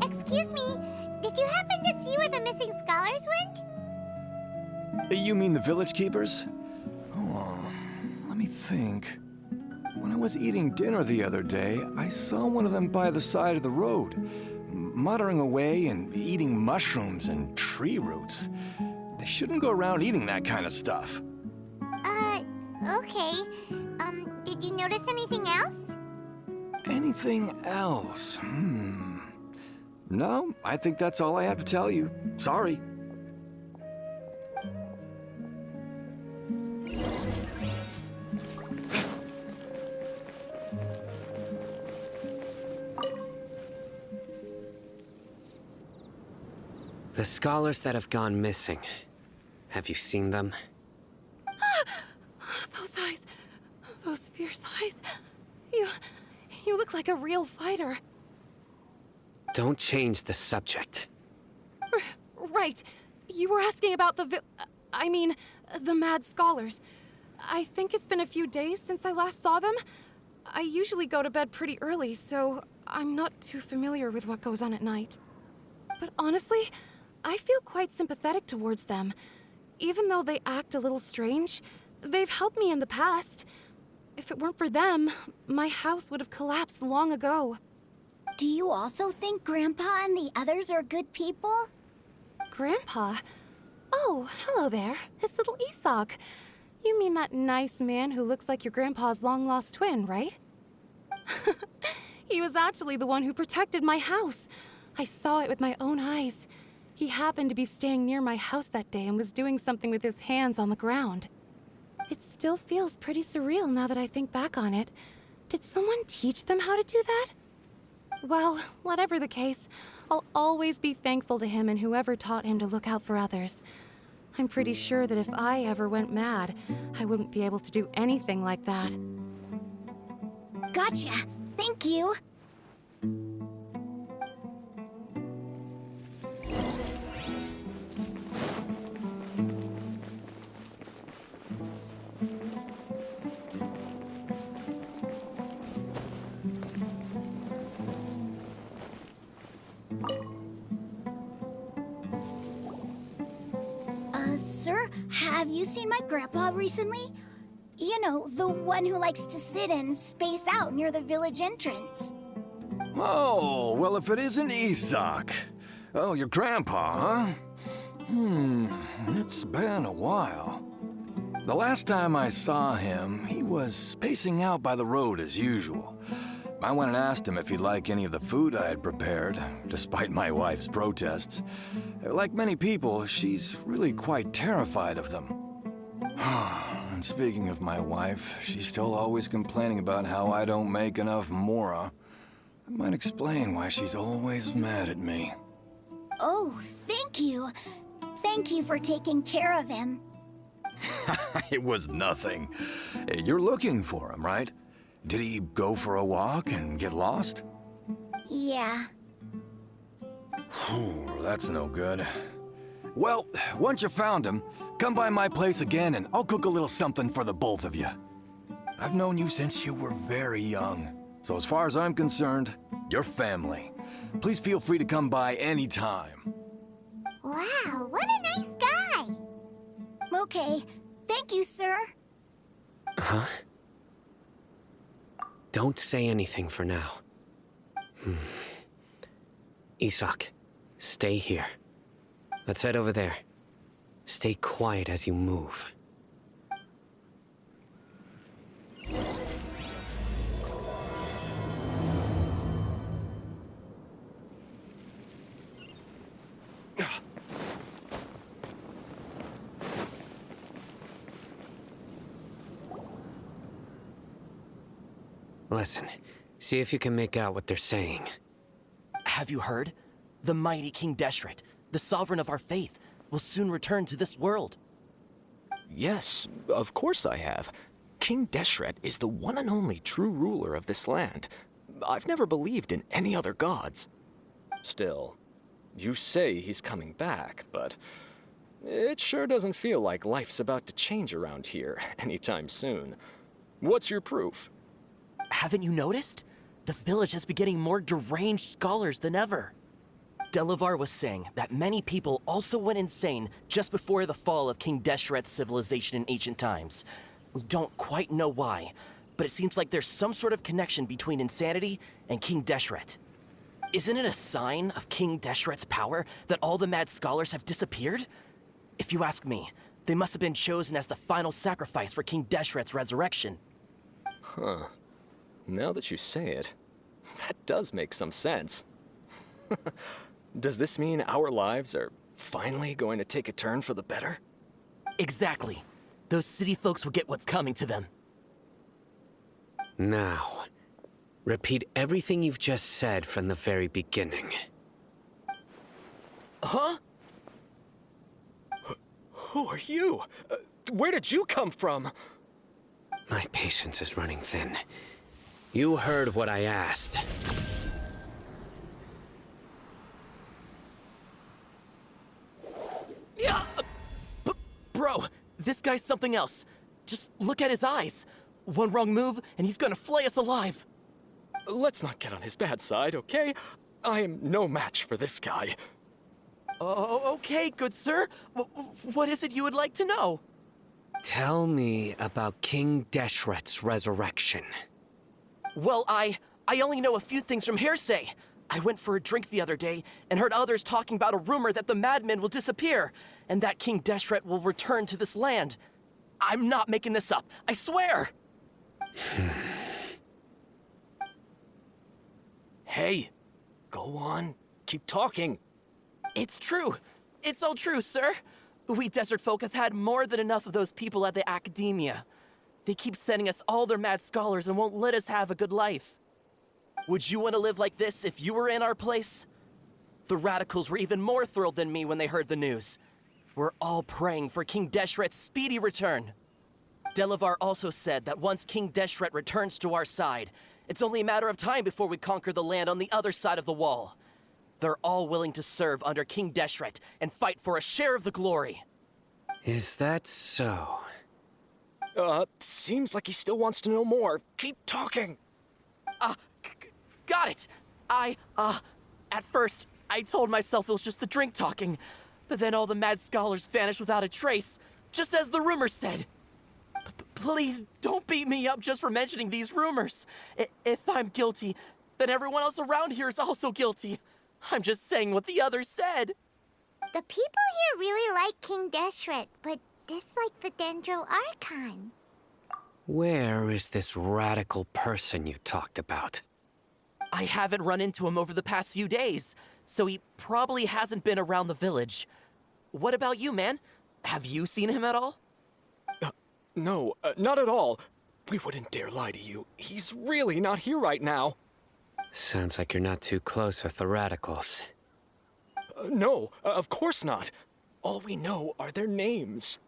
Excuse me, did you happen to see where the missing scholars went? You mean the village keepers? Oh, let me think. When I was eating dinner the other day, I saw one of them by the side of the road, muttering away and eating mushrooms and tree roots. They shouldn't go around eating that kind of stuff. Okay. Did you notice anything else? Anything else? No, I think that's all I have to tell you. Sorry. The scholars that have gone missing. Have you seen them? Those eyes. Those fierce eyes. You look like a real fighter. Don't change the subject. Right. You were asking about the the mad scholars. I think it's been a few days since I last saw them. I usually go to bed pretty early, so I'm not too familiar with what goes on at night. But honestly, I feel quite sympathetic towards them. Even though they act a little strange, they've helped me in the past. If it weren't for them, my house would have collapsed long ago. Do you also think Grandpa and the others are good people? Grandpa? Oh, hello there. It's little Isak. You mean that nice man who looks like your grandpa's long-lost twin, right? He was actually the one who protected my house. I saw it with my own eyes. He happened to be staying near my house that day and was doing something with his hands on the ground. It still feels pretty surreal now that I think back on it. Did someone teach them how to do that? Well, whatever the case, I'll always be thankful to him and whoever taught him to look out for others. I'm pretty sure that if I ever went mad, I wouldn't be able to do anything like that. Gotcha. Thank you. Sir, have you seen my grandpa recently? You know, the one who likes to sit and space out near the village entrance. Oh, well, if it isn't Isak. Oh, your grandpa, huh? It's been a while. The last time I saw him, he was spacing out by the road as usual. I went and asked him if he'd like any of the food I had prepared, despite my wife's protests. Like many people, she's really quite terrified of them. And speaking of my wife, she's still always complaining about how I don't make enough mora. That might explain why she's always mad at me. Oh, thank you. Thank you for taking care of him. It was nothing. You're looking for him, right? Did he go for a walk and get lost? Yeah. That's no good. Well, once you found him, come by my place again and I'll cook a little something for the both of you. I've known you since you were very young, so as far as I'm concerned, you're family. Please feel free to come by anytime. Wow, what a nice guy! Okay, thank you, sir. Huh? Don't say anything for now. Isak, stay here. Let's head over there. Stay quiet as you move. Listen, see if you can make out what they're saying. Have you heard? The mighty King Deshret, the sovereign of our faith, will soon return to this world. Yes, of course I have. King Deshret is the one and only true ruler of this land. I've never believed in any other gods. Still, you say he's coming back, but It sure doesn't feel like life's about to change around here anytime soon. What's your proof? Haven't you noticed? The village has been getting more deranged scholars than ever. Delavar was saying that many people also went insane just before the fall of King Deshret's civilization in ancient times. We don't quite know why, but it seems like there's some sort of connection between insanity and King Deshret. Isn't it a sign of King Deshret's power that all the mad scholars have disappeared? If you ask me, they must have been chosen as the final sacrifice for King Deshret's resurrection. Huh. Now that you say it, that does make some sense. Does this mean our lives are finally going to take a turn for the better? Exactly. Those city folks will get what's coming to them. Now, repeat everything you've just said from the very beginning. Huh? Who are you? Where did you come from? My patience is running thin. You heard what I asked. Yeah! Bro, this guy's something else. Just look at his eyes. One wrong move, and he's gonna flay us alive. Let's not get on his bad side, okay? I am no match for this guy. Oh, okay, good sir. What is it you would like to know? Tell me about King Deshret's resurrection. Well, I only know a few things from hearsay. I went for a drink the other day and heard others talking about a rumor that the madmen will disappear and that King Deshret will return to this land. I'm not making this up, I swear! Hey, go on. Keep talking. It's true. It's all true, sir. We desert folk have had more than enough of those people at the academia. They keep sending us all their mad scholars and won't let us have a good life. Would you want to live like this if you were in our place? The radicals were even more thrilled than me when they heard the news. We're all praying for King Deshret's speedy return. Delavar also said that once King Deshret returns to our side, it's only a matter of time before we conquer the land on the other side of the wall. They're all willing to serve under King Deshret and fight for a share of the glory. Is that so? Seems like he still wants to know more. Keep talking. Got it. At first, I told myself it was just the drink talking, but then all the mad scholars vanished without a trace, just as the rumors said. Please don't beat me up just for mentioning these rumors. If I'm guilty, then everyone else around here is also guilty. I'm just saying what the others said. The people here really like King Deshret, but dislike the Dendro Archon. Where is this radical person you talked about? I haven't run into him over the past few days, so he probably hasn't been around the village. What about you, man? Have you seen him at all? No, not at all. We wouldn't dare lie to you. He's really not here right now. Sounds like you're not too close with the radicals. No, of course not. All we know are their names.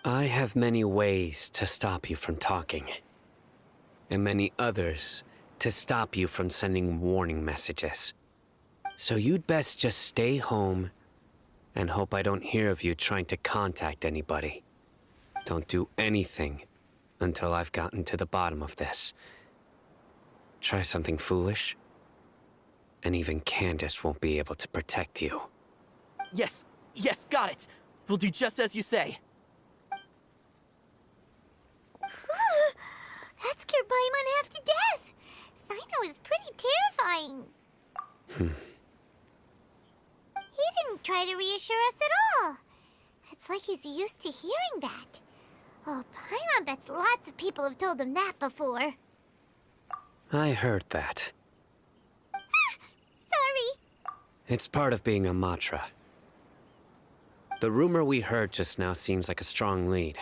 I have many ways to stop you from talking. And many others to stop you from sending warning messages. So you'd best just stay home and hope I don't hear of you trying to contact anybody. Don't do anything until I've gotten to the bottom of this. Try something foolish, and even Candace won't be able to protect you. Yes, got it. We'll do just as you say. That scared Paimon half to death. Sino is pretty terrifying. He didn't try to reassure us at all. It's like he's used to hearing that. Oh, Paimon bets lots of people have told him that before. I heard that. Sorry. It's part of being a Matra. The rumor we heard just now seems like a strong lead.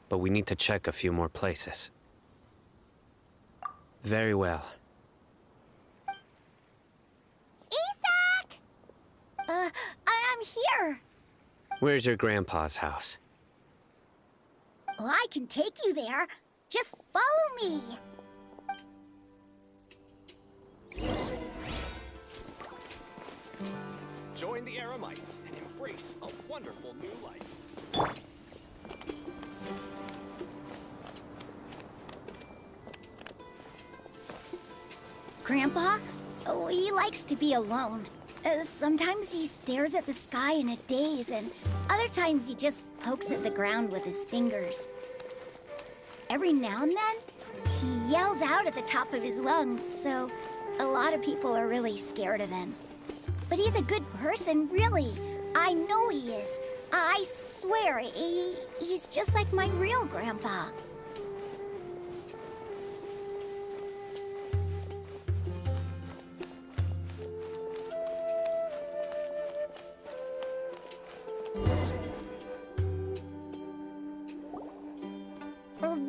But we need to check a few more places. Very well. Isak! I'm here. Where's your grandpa's house? Well, I can take you there. Just follow me. Join the Eremites and embrace a wonderful new life. Grandpa? Oh, he likes to be alone. Sometimes he stares at the sky in a daze, and other times he just pokes at the ground with his fingers. Every now and then, he yells out at the top of his lungs, so a lot of people are really scared of him. But he's a good person, really. I know he is. I swear, he's just like my real grandpa.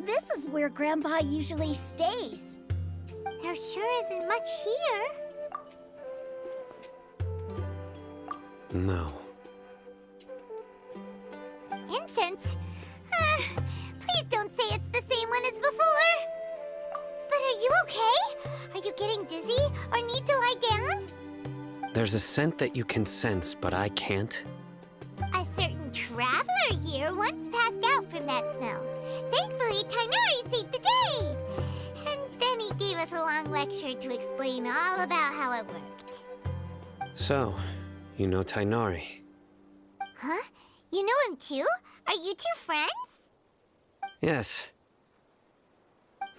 This is where Grandpa usually stays. There sure isn't much here. No. Incense? Please don't say it's the same one as before. But are you okay? Are you getting dizzy or need to lie down? There's a scent that you can sense, but I can't. A certain traveler here once passed out from that smell. Thankfully, Tainari saved the day. And then he gave us a long lecture to explain all about how it worked. So, you know Tainari. Huh? You know him too? Are you two friends? Yes.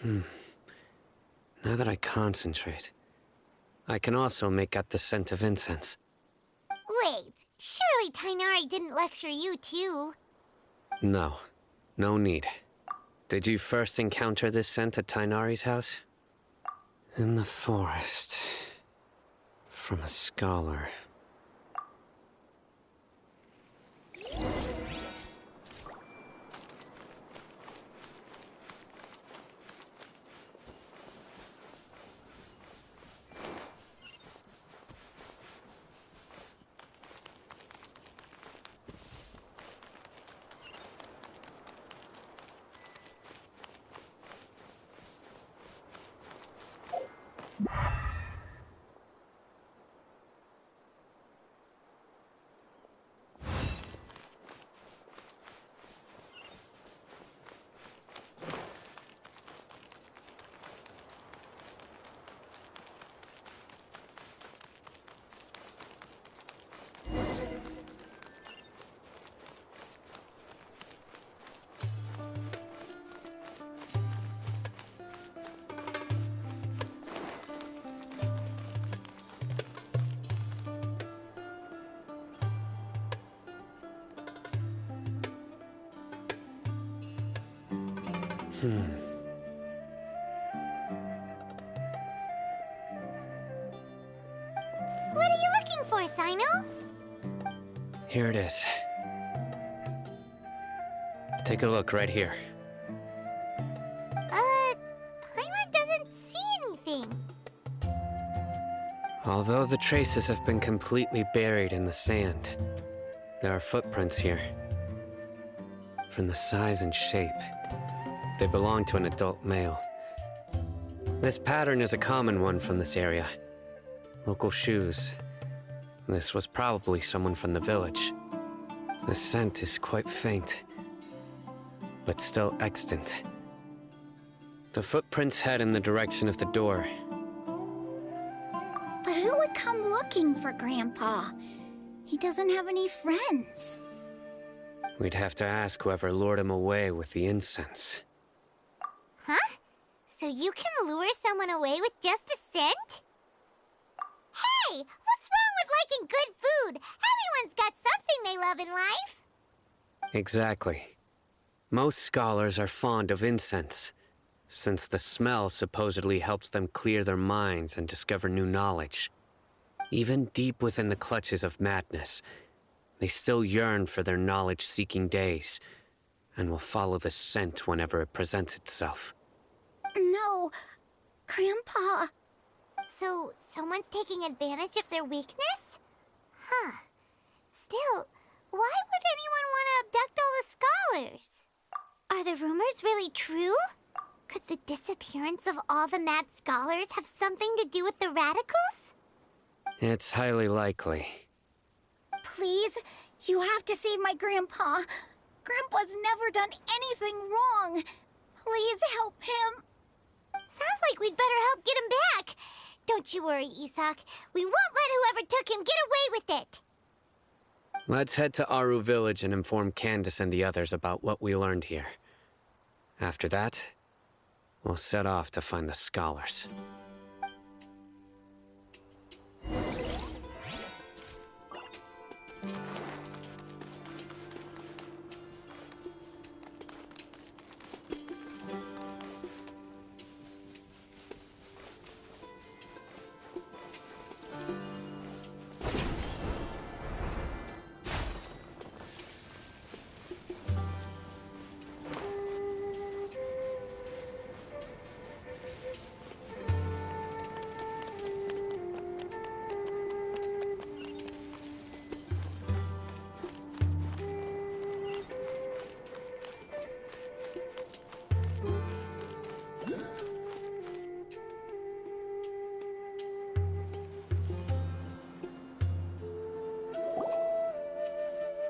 Now that I concentrate, I can also make out the scent of incense. Wait, surely Tainari didn't lecture you too. No. No need. Did you first encounter this scent at Tainari's house? In the forest. From a scholar. What are you looking for, Sino? Here it is. Take a look right here. Paimon doesn't see anything. Although the traces have been completely buried in the sand, there are footprints here. From the size and shape, they belong to an adult male. This pattern is a common one from this area. Local shoes. This was probably someone from the village. The scent is quite faint, but still extant. The footprints head in the direction of the door. But who would come looking for Grandpa? He doesn't have any friends. We'd have to ask whoever lured him away with the incense. Huh? So you can lure someone away with just a scent? Hey! What's wrong with liking good food? Everyone's got something they love in life. Exactly. Most scholars are fond of incense, since the smell supposedly helps them clear their minds and discover new knowledge. Even deep within the clutches of madness, they still yearn for their knowledge-seeking days, and will follow the scent whenever it presents itself. No, Grandpa. So, someone's taking advantage of their weakness? Huh. Still, why would anyone want to abduct all the scholars? Are the rumors really true? Could the disappearance of all the mad scholars have something to do with the radicals? It's highly likely. Please, You have to save my grandpa. Grandpa's never done anything wrong. Please help him. Sounds like we'd better help get him back. Don't you worry, Isak. We won't let whoever took him get away with it. Let's head to Aru Village and inform Candace and the others about what we learned here. After that, we'll set off to find the scholars.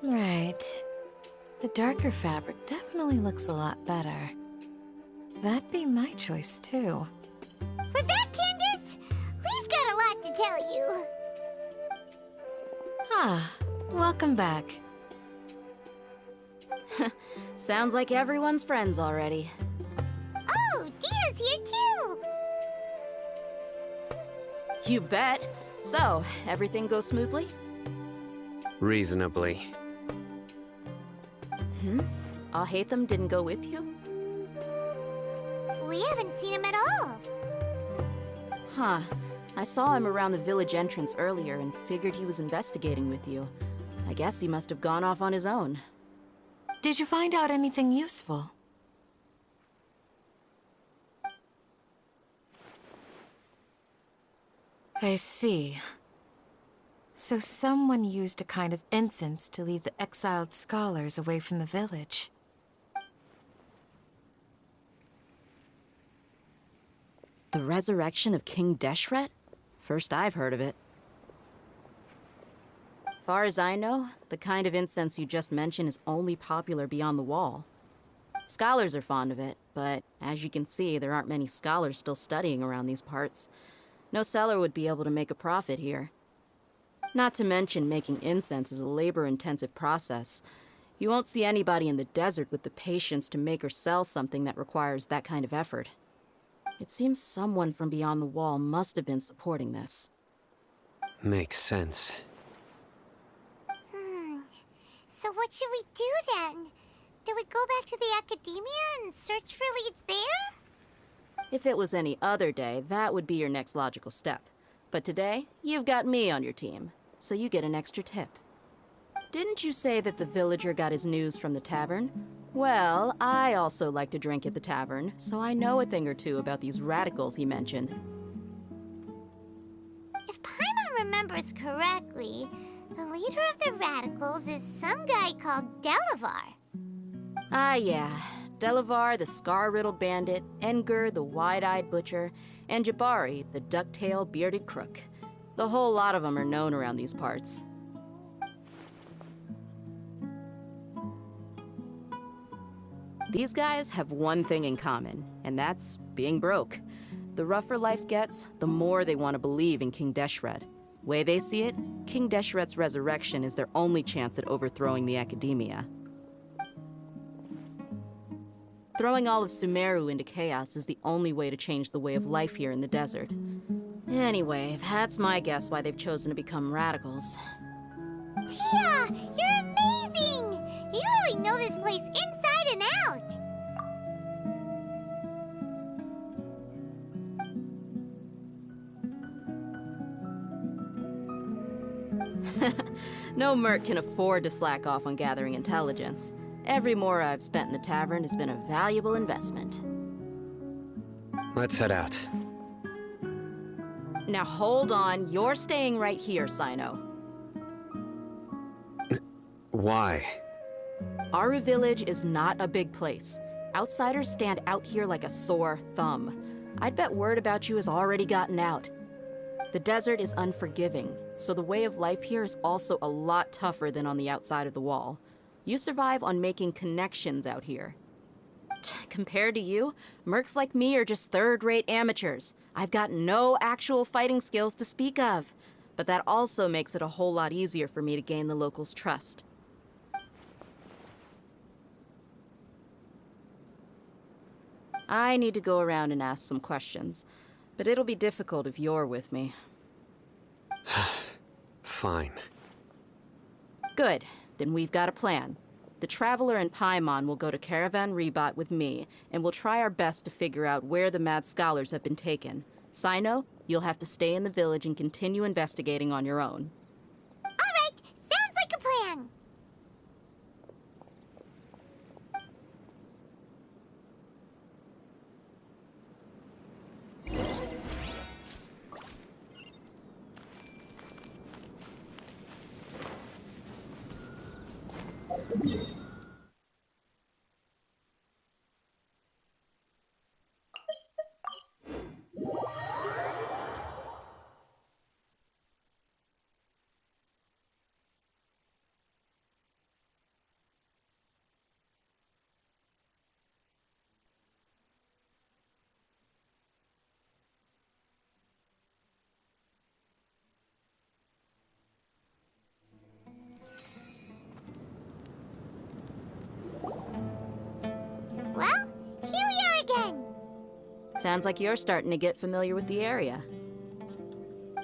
Right. The darker fabric definitely looks a lot better. That'd be my choice, too. We're back, Candace! We've got a lot to tell you. Ah, welcome back. Sounds like everyone's friends already. Oh, Dia's here too! You bet. So, everything goes smoothly? Reasonably. Alhaitham didn't go with you? We haven't seen him at all. Huh. I saw him around the village entrance earlier and figured he was investigating with you. I guess he must have gone off on his own. Did you find out anything useful? I see. So someone used a kind of incense to lead the exiled scholars away from the village. The resurrection of King Deshret? First I've heard of it. Far as I know, the kind of incense you just mentioned is only popular beyond the wall. Scholars are fond of it, but as you can see, there aren't many scholars still studying around these parts. No seller would be able to make a profit here. Not to mention, making incense is a labor-intensive process. You won't see anybody in the desert with the patience to make or sell something that requires that kind of effort. It seems someone from beyond the wall must have been supporting this. Makes sense. So what should we do then? Do we go back to the academia and search for leads there? If it was any other day, that would be your next logical step. But today, you've got me on your team, so you get an extra tip. Didn't you say that the villager got his news from the tavern? Well, I also like to drink at the tavern, so I know a thing or two about these radicals he mentioned. If Paimon remembers correctly, the leader of the radicals is some guy called Delavar. Ah, yeah. Delavar, the scar-riddled bandit, Engur, the wide-eyed butcher, and Jabari, the duck-tailed bearded crook. The whole lot of them are known around these parts. These guys have one thing in common, and that's being broke. The rougher life gets, the more they want to believe in King Deshret. Way they see it, King Deshret's resurrection is their only chance at overthrowing the academia. Throwing all of Sumeru into chaos is the only way to change the way of life here in the desert. Anyway, that's my guess why they've chosen to become radicals. Tia, you're amazing! You really know this place inside and out! No merc can afford to slack off on gathering intelligence. Every more I've spent in the tavern has been a valuable investment. Let's head out. Now hold on, you're staying right here, Sino. Why? Aru Village is not a big place. Outsiders stand out here like a sore thumb. I'd bet word about you has already gotten out. The desert is unforgiving, so the way of life here is also a lot tougher than on the outside of the wall. You survive on making connections out here. Compared to you, mercs like me are just third-rate amateurs. I've got no actual fighting skills to speak of. But that also makes it a whole lot easier for me to gain the locals' trust. I need to go around and ask some questions, but it'll be difficult if you're with me. Fine. Good. Then we've got a plan. The Traveler and Paimon will go to Caravan Rebot with me, and we'll try our best to figure out where the Mad Scholars have been taken. Sino, you'll have to stay in the village and continue investigating on your own. All right, sounds like a plan. Well, here we are again. Sounds like you're starting to get familiar with the area.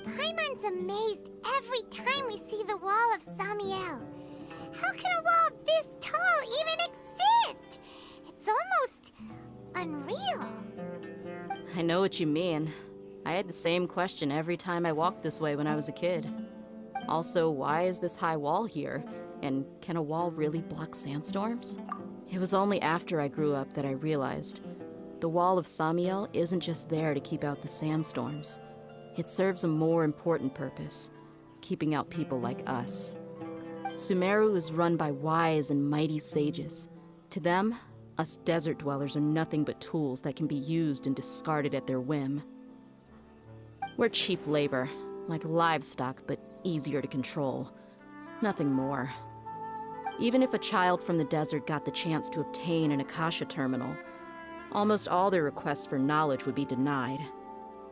Paimon's amazed every time we see the wall of Samiel. How can a wall this tall even exist? It's almost unreal. I know what you mean. I had the same question every time I walked this way when I was a kid. Also, why is this high wall here? And can a wall really block sandstorms? It was only after I grew up that I realized the wall of Samiel isn't just there to keep out the sandstorms. It serves a more important purpose, keeping out people like us. Sumeru is run by wise and mighty sages. To them, us desert dwellers are nothing but tools that can be used and discarded at their whim. We're cheap labor, like livestock, but easier to control. Nothing more. Even if a child from the desert got the chance to obtain an Akasha terminal, almost all their requests for knowledge would be denied.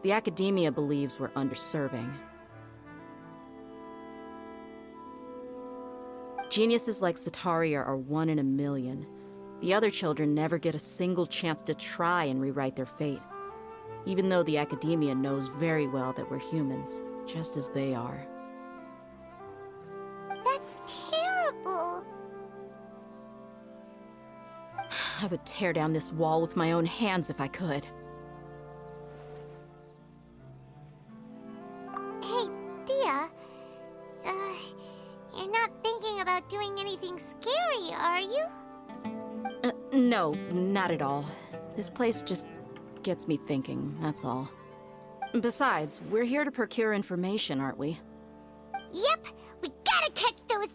The academia believes we're underserving. Geniuses like Sataria are 1 in a million. The other children never get a single chance to try and rewrite their fate, even though the academia knows very well that we're humans, just as they are. That's terrible. I would tear down this wall with my own hands if I could. Hey, Dia. You're not thinking about doing anything scary, are you? No, not at all. This place just gets me thinking, that's all. Besides, we're here to procure information, aren't we? Yep, we gotta catch those.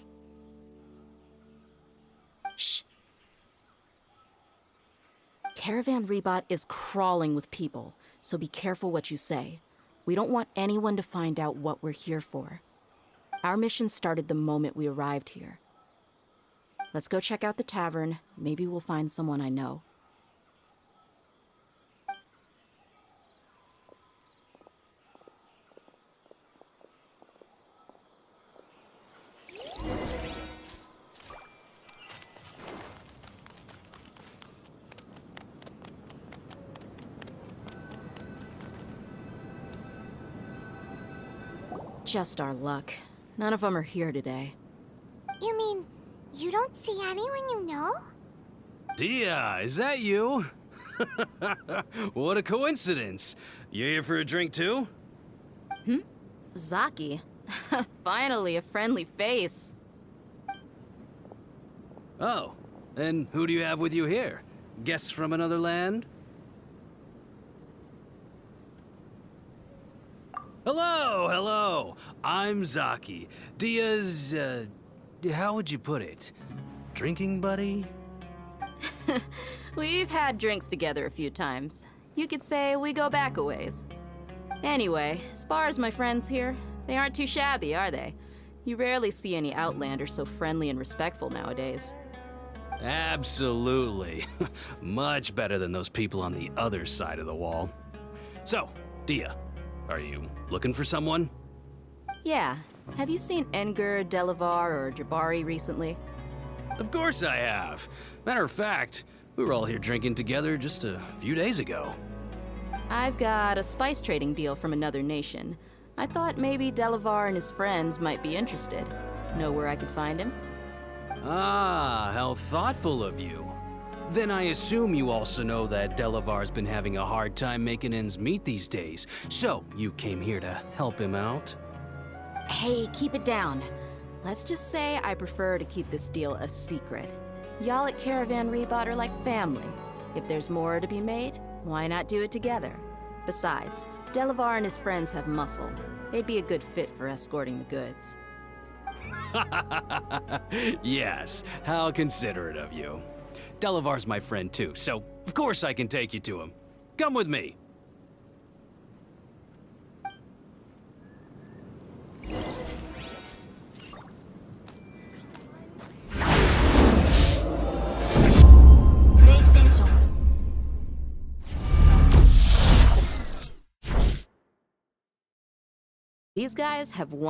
Shh. Caravan Rebot is crawling with people, so be careful what you say. We don't want anyone to find out what we're here for. Our mission started the moment we arrived here. Let's go check out the tavern. Maybe we'll find someone I know. Just our luck. None of them are here today. You mean, you don't see anyone you know? Dia, is that you? What a coincidence. You here for a drink too? Zaki. Finally, a friendly face. Oh, and who do you have with you here? Guests from another land? Hello, hello. I'm Zaki. Dia's, how would you put it? Drinking buddy? We've had drinks together a few times. You could say we go back a ways. Anyway, as far as my friends here, They aren't too shabby, are they? You rarely see any Outlanders so friendly and respectful nowadays. Absolutely. Much better than those people on the other side of the wall. So, Dia, are you looking for someone? Yeah. Have you seen Enger, Delavar, or Jabari recently? Of course I have. Matter of fact, we were all here drinking together just a few days ago. I've got a spice trading deal from another nation. I thought maybe Delavar and his friends might be interested. Know where I could find him? Ah, how thoughtful of you. Then I assume you also know that Delavar's been having a hard time making ends meet these days. So, you came here to help him out? Hey, keep it down. Let's just say I prefer to keep this deal a secret. Y'all at Caravan Rebot are like family. If there's more to be made, why not do it together? Besides, Delavar and his friends have muscle. They'd be a good fit for escorting the goods. Yes, how considerate of you. Delavar's my friend too, so of course I can take you to him. Come with me. These guys have one